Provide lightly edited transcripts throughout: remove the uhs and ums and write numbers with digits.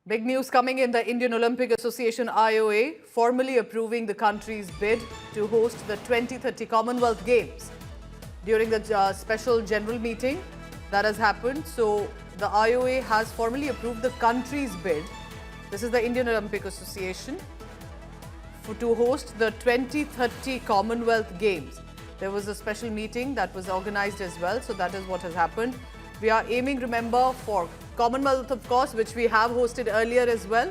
Big news coming in. The Indian Olympic Association IOA formally approving the country's bid to host the 2030 Commonwealth Games. During the special general meeting that has happened, so the IOA has formally approved the country's bid. This is the Indian Olympic Association to host the 2030 Commonwealth Games. There was a special meeting that was organized as well, so that is what has happened. We are aiming, remember, for Commonwealth, of course, which we have hosted earlier as well,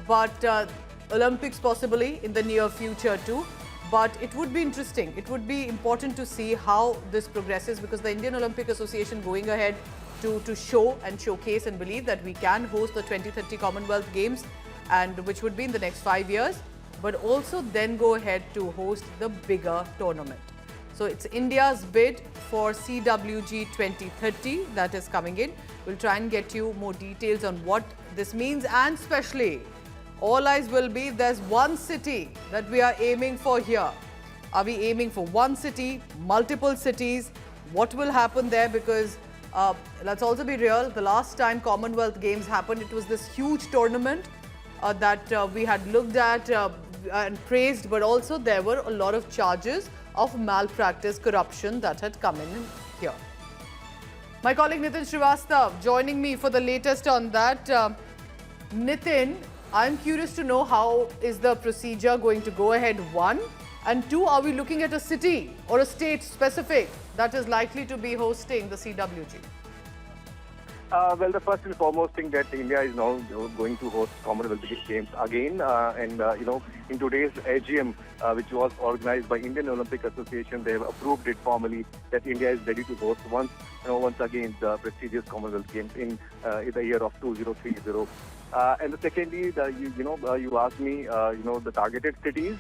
but Olympics possibly in the near future too. But it would be interesting. It would be important to see how this progresses, because the Indian Olympic Association going ahead to show and showcase and believe that we can host the 2030 Commonwealth Games, and which would be in the next 5 years, but also then go ahead to host the bigger tournament. So it's India's bid for CWG 2030 that is coming in. We'll try and get you more details on what this means, and especially all eyes will be, there's one city that we are aiming for here. Are we aiming for one city, multiple cities? What will happen there? Because let's also be real, the last time Commonwealth Games happened, it was this huge tournament that we had looked at and praised, but also there were a lot of charges of malpractice, corruption that had come in here. My colleague Nitin Srivastav joining me for the latest on that. Nitin, I'm curious to know, how is the procedure going to go ahead, one? And two, are we looking at a city or a state specific that is likely to be hosting the CWG? Well, the first and foremost thing that India is now going to host Commonwealth Games again, in today's AGM, which was organized by Indian Olympic Association, they have approved it formally that India is ready to host once again the prestigious Commonwealth Games in the year of 2030. And secondly, you asked me, the targeted cities.